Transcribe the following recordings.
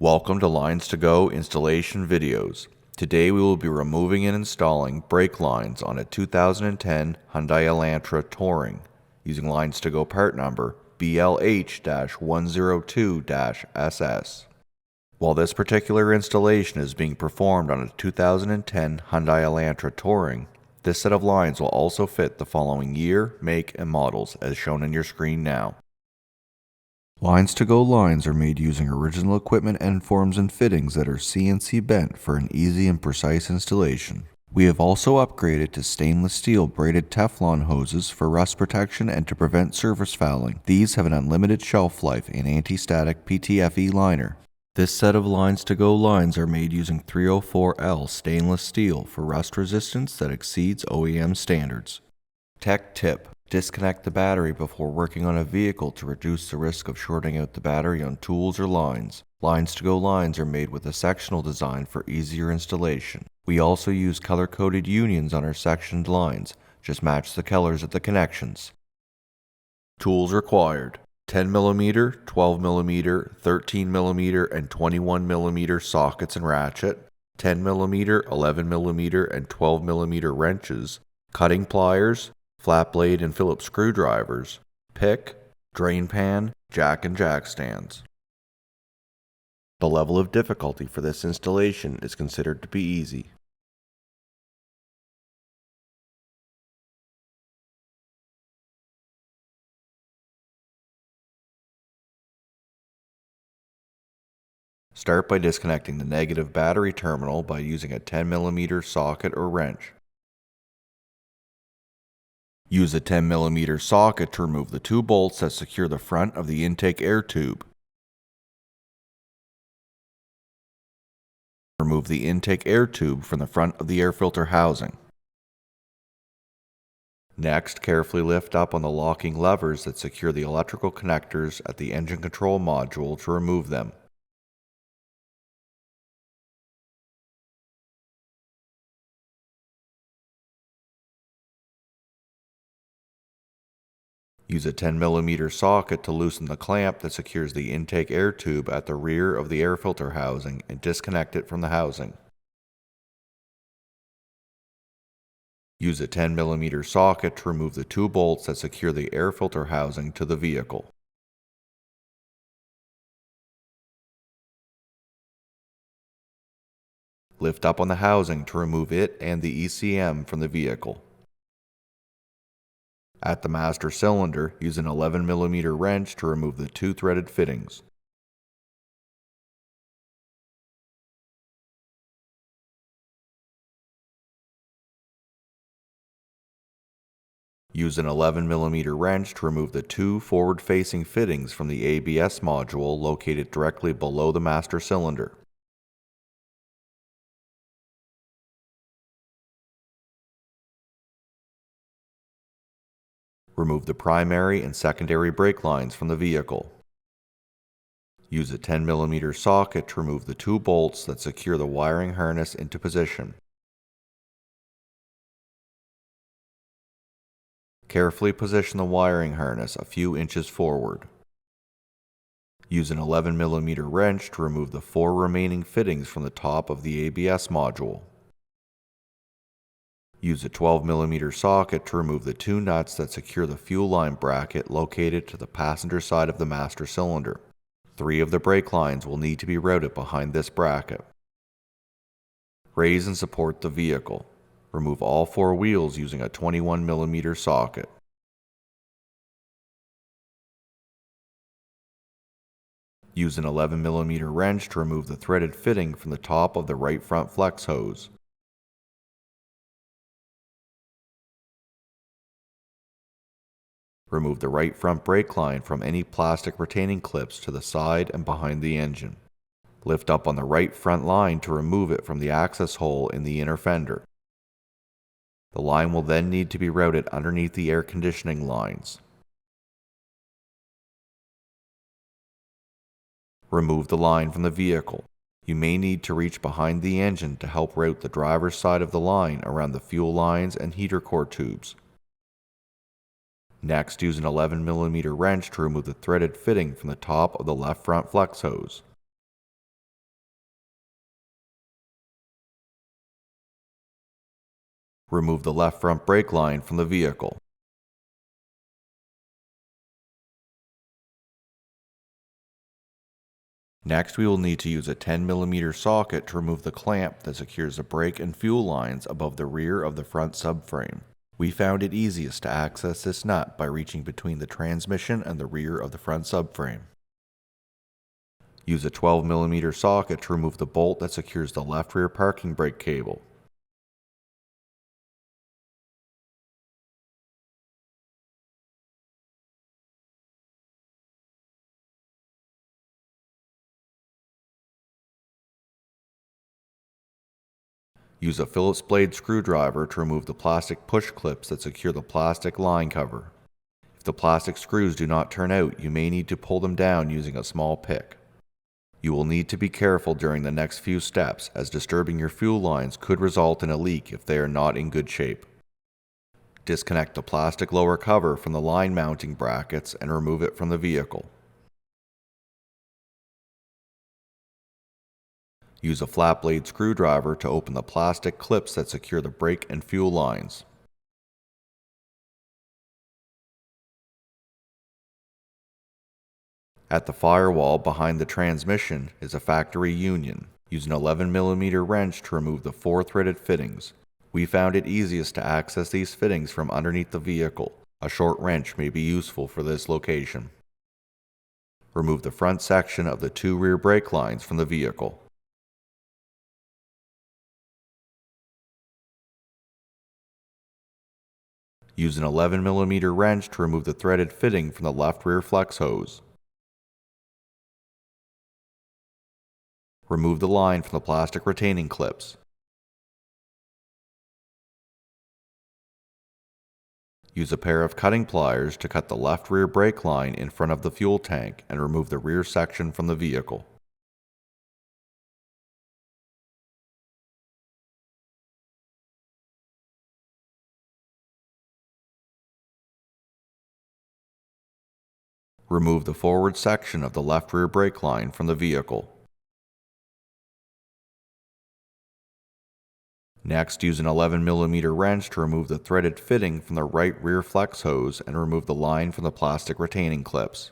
Welcome to LinesToGo installation videos. Today we will be removing and installing brake lines on a 2010 Hyundai Elantra Touring using LinesToGo part number BLH-102-SS. While this particular installation is being performed on a 2010 Hyundai Elantra Touring, this set of lines will also fit the following year, make, and models as shown on your screen now. LinesToGo lines are made using original equipment end forms and fittings that are CNC bent for an easy and precise installation. We have also upgraded to stainless steel braided Teflon hoses for rust protection and to prevent surface fouling. These have an unlimited shelf life and anti-static PTFE liner. This set of LinesToGo lines are made using 304L stainless steel for rust resistance that exceeds OEM standards. Tech tip: disconnect the battery before working on a vehicle to reduce the risk of shorting out the battery on tools or lines. LinesToGo lines are made with a sectional design for easier installation. We also use color-coded unions on our sectioned lines. Just match the colors at the connections. Tools required: 10mm, 12mm, 13mm, and 21mm sockets and ratchet, 10mm, 11mm, and 12mm wrenches, cutting pliers, flat blade and Phillips screwdrivers, pick, drain pan, jack and jack stands. The level of difficulty for this installation is considered to be easy. Start by disconnecting the negative battery terminal by using a 10mm socket or wrench. Use a 10mm socket to remove the two bolts that secure the front of the intake air tube. Remove the intake air tube from the front of the air filter housing. Next, carefully lift up on the locking levers that secure the electrical connectors at the engine control module to remove them. Use a 10mm socket to loosen the clamp that secures the intake air tube at the rear of the air filter housing and disconnect it from the housing. Use a 10mm socket to remove the two bolts that secure the air filter housing to the vehicle. Lift up on the housing to remove it and the ECM from the vehicle. At the master cylinder, use an 11mm wrench to remove the two threaded fittings. Use an 11mm wrench to remove the two forward-facing fittings from the ABS module located directly below the master cylinder. Remove the primary and secondary brake lines from the vehicle. Use a 10mm socket to remove the two bolts that secure the wiring harness into position. Carefully position the wiring harness a few inches forward. Use an 11mm wrench to remove the four remaining fittings from the top of the ABS module. Use a 12mm socket to remove the two nuts that secure the fuel line bracket located to the passenger side of the master cylinder. 3 of the brake lines will need to be routed behind this bracket. Raise and support the vehicle. Remove all 4 wheels using a 21mm socket. Use an 11mm wrench to remove the threaded fitting from the top of the right front flex hose. Remove the right front brake line from any plastic retaining clips to the side and behind the engine. Lift up on the right front line to remove it from the access hole in the inner fender. The line will then need to be routed underneath the air conditioning lines. Remove the line from the vehicle. You may need to reach behind the engine to help route the driver's side of the line around the fuel lines and heater core tubes. Next, use an 11mm wrench to remove the threaded fitting from the top of the left front flex hose. Remove the left front brake line from the vehicle. Next, we will need to use a 10mm socket to remove the clamp that secures the brake and fuel lines above the rear of the front subframe. We found it easiest to access this nut by reaching between the transmission and the rear of the front subframe. Use a 12mm socket to remove the bolt that secures the left rear parking brake cable. Use a Phillips blade screwdriver to remove the plastic push clips that secure the plastic line cover. If the plastic screws do not turn out, you may need to pull them down using a small pick. You will need to be careful during the next few steps, as disturbing your fuel lines could result in a leak if they are not in good shape. Disconnect the plastic lower cover from the line mounting brackets and remove it from the vehicle. Use a flat blade screwdriver to open the plastic clips that secure the brake and fuel lines. At the firewall behind the transmission is a factory union. Use an 11mm wrench to remove the 4 threaded fittings. We found it easiest to access these fittings from underneath the vehicle. A short wrench may be useful for this location. Remove the front section of the 2 rear brake lines from the vehicle. Use an 11mm wrench to remove the threaded fitting from the left rear flex hose. Remove the line from the plastic retaining clips. Use a pair of cutting pliers to cut the left rear brake line in front of the fuel tank and remove the rear section from the vehicle. Remove the forward section of the left rear brake line from the vehicle. Next, use an 11mm wrench to remove the threaded fitting from the right rear flex hose and remove the line from the plastic retaining clips.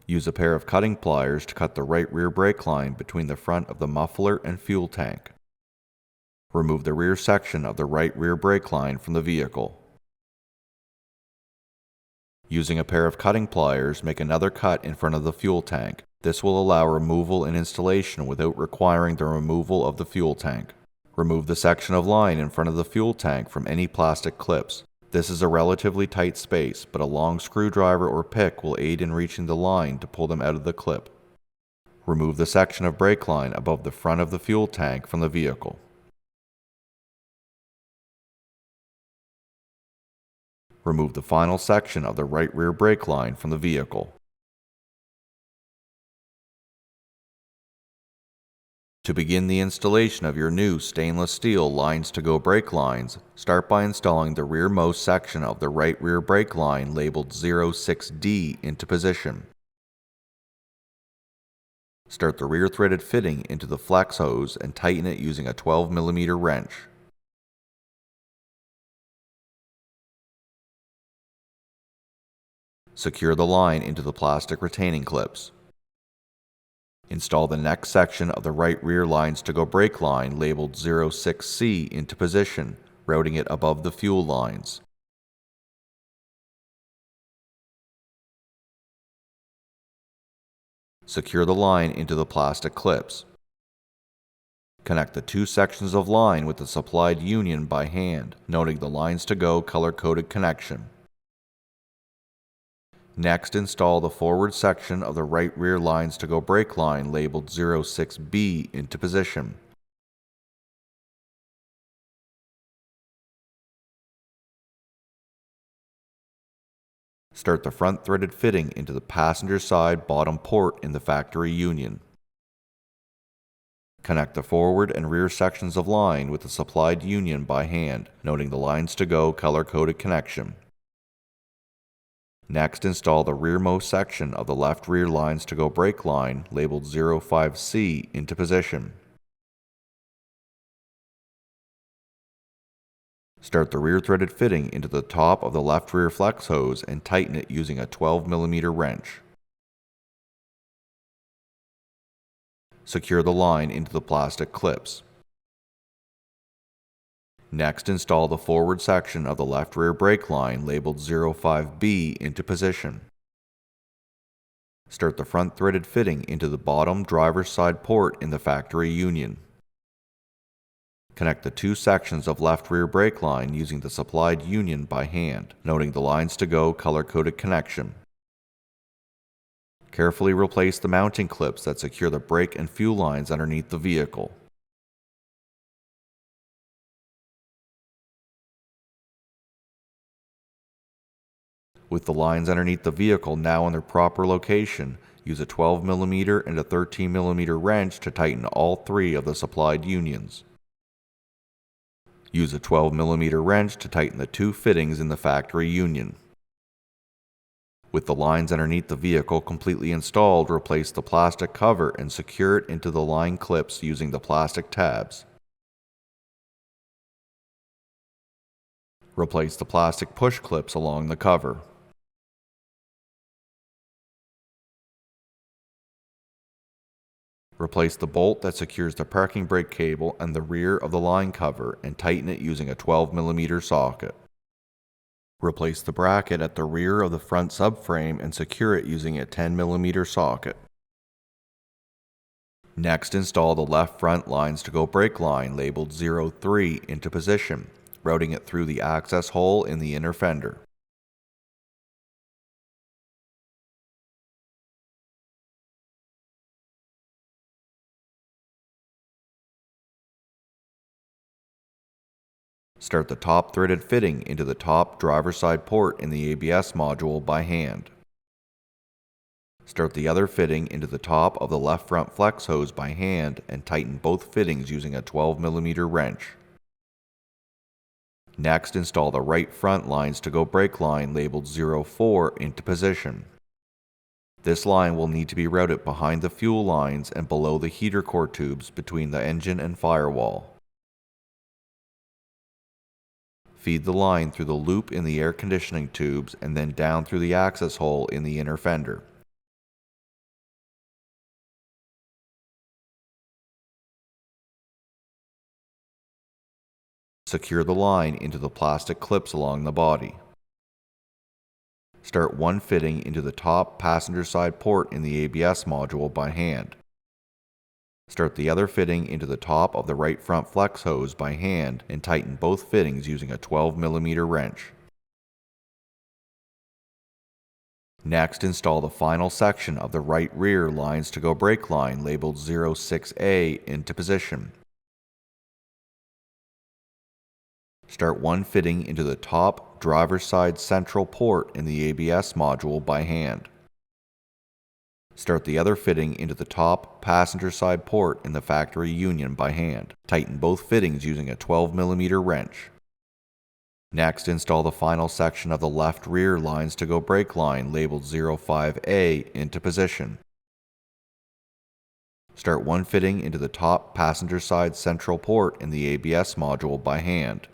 Use a pair of cutting pliers to cut the right rear brake line between the front of the muffler and fuel tank. Remove the rear section of the right rear brake line from the vehicle. Using a pair of cutting pliers, make another cut in front of the fuel tank. This will allow removal and installation without requiring the removal of the fuel tank. Remove the section of line in front of the fuel tank from any plastic clips. This is a relatively tight space, but a long screwdriver or pick will aid in reaching the line to pull them out of the clip. Remove the section of brake line above the front of the fuel tank from the vehicle. Remove the final section of the right rear brake line from the vehicle. To begin the installation of your new stainless steel LinesToGo brake lines, start by installing the rearmost section of the right rear brake line labeled 06D into position. Start the rear threaded fitting into the flex hose and tighten it using a 12mm wrench. Secure the line into the plastic retaining clips. Install the next section of the right rear LinesToGo brake line labeled 06C into position, routing it above the fuel lines. Secure the line into the plastic clips. Connect the 2 sections of line with the supplied union by hand, noting the LinesToGo color-coded connection. Next, install the forward section of the right rear LinesToGo brake line labeled 06B into position. Start the front threaded fitting into the passenger side bottom port in the factory union. Connect the forward and rear sections of line with the supplied union by hand, noting the LinesToGo color-coded connection. Next, install the rearmost section of the left rear LinesToGo brake line, labeled 05C, into position. Start the rear threaded fitting into the top of the left rear flex hose and tighten it using a 12mm wrench. Secure the line into the plastic clips. Next, install the forward section of the left rear brake line, labeled 05B, into position. Start the front threaded fitting into the bottom driver's side port in the factory union. Connect the two sections of left rear brake line using the supplied union by hand, noting the LinesToGo color-coded connection. Carefully replace the mounting clips that secure the brake and fuel lines underneath the vehicle. With the lines underneath the vehicle now in their proper location, use a 12mm and a 13mm wrench to tighten all three of the supplied unions. Use a 12mm wrench to tighten the two fittings in the factory union. With the lines underneath the vehicle completely installed, replace the plastic cover and secure it into the line clips using the plastic tabs. Replace the plastic push clips along the cover. Replace the bolt that secures the parking brake cable and the rear of the line cover and tighten it using a 12mm socket. Replace the bracket at the rear of the front subframe and secure it using a 10mm socket. Next, install the left front LinesToGo brake line, labeled 03, into position, routing it through the access hole in the inner fender. Start the top threaded fitting into the top driver's side port in the ABS module by hand. Start the other fitting into the top of the left front flex hose by hand and tighten both fittings using a 12mm wrench. Next, install the right front LinesToGo brake line, labeled 04, into position. This line will need to be routed behind the fuel lines and below the heater core tubes between the engine and firewall. Feed the line through the loop in the air conditioning tubes and then down through the access hole in the inner fender. Secure the line into the plastic clips along the body. Start one fitting into the top passenger side port in the ABS module by hand. Start the other fitting into the top of the right front flex hose by hand and tighten both fittings using a 12mm wrench. Next, install the final section of the right rear LinesToGo brake line, labeled 06A, into position. Start one fitting into the top driver's side central port in the ABS module by hand. Start the other fitting into the top passenger side port in the factory union by hand. Tighten both fittings using a 12mm wrench. Next, install the final section of the left rear LinesToGo brake line, labeled 05A, into position. Start one fitting into the top passenger side central port in the ABS module by hand.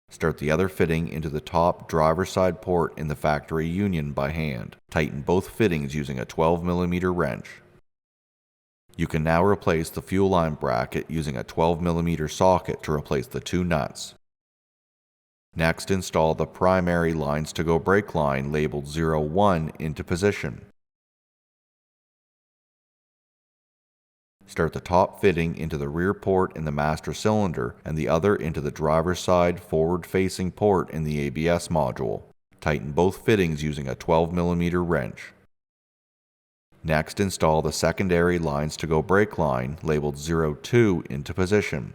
Start the other fitting into the top driver's side port in the factory union by hand. Tighten both fittings using a 12mm wrench. You can now replace the fuel line bracket using a 12mm socket to replace the two nuts. Next, install the primary LinesToGo brake line, labeled 01, into position. Start the top fitting into the rear port in the master cylinder and the other into the driver's side forward-facing port in the ABS module. Tighten both fittings using a 12mm wrench. Next, install the secondary LinesToGo brake line, labeled 02, into position.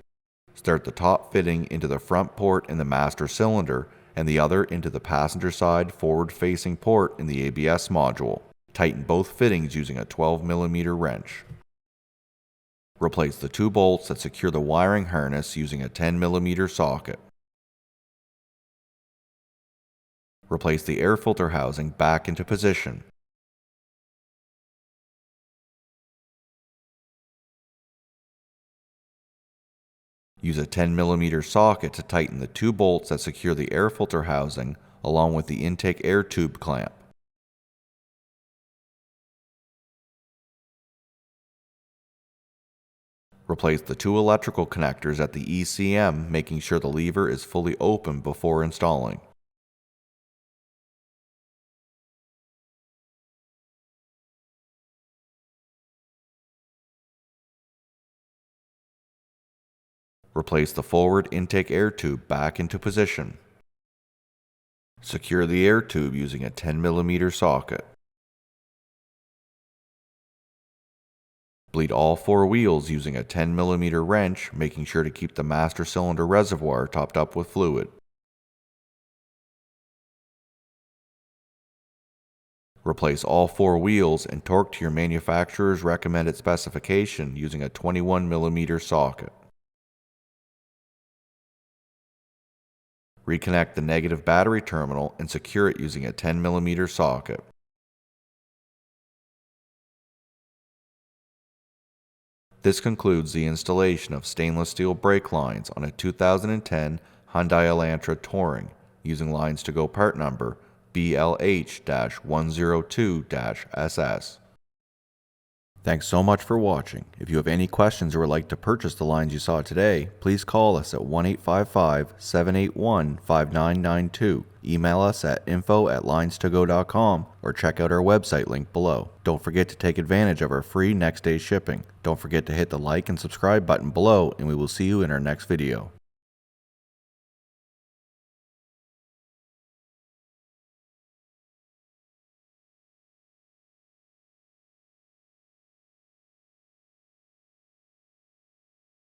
Start the top fitting into the front port in the master cylinder and the other into the passenger side forward-facing port in the ABS module. Tighten both fittings using a 12mm wrench. Replace the two bolts that secure the wiring harness using a 10mm socket. Replace the air filter housing back into position. Use a 10mm socket to tighten the two bolts that secure the air filter housing along with the intake air tube clamp. Replace the two electrical connectors at the ECM, making sure the lever is fully open before installing. Replace the forward intake air tube back into position. Secure the air tube using a 10mm socket. Bleed all four wheels using a 10mm wrench, making sure to keep the master cylinder reservoir topped up with fluid. Replace all four wheels and torque to your manufacturer's recommended specification using a 21mm socket. Reconnect the negative battery terminal and secure it using a 10mm socket. This concludes the installation of stainless steel brake lines on a 2010 Hyundai Elantra Touring using LinesToGo part number BLH-102-SS. Thanks so much for watching. If you have any questions or would like to purchase the lines you saw today, please call us at 1-855-781-5992, email us at info@linestogo.com, or check out our website link below. Don't forget to take advantage of our free next day shipping. Don't forget to hit the like and subscribe button below, and we will see you in our next video.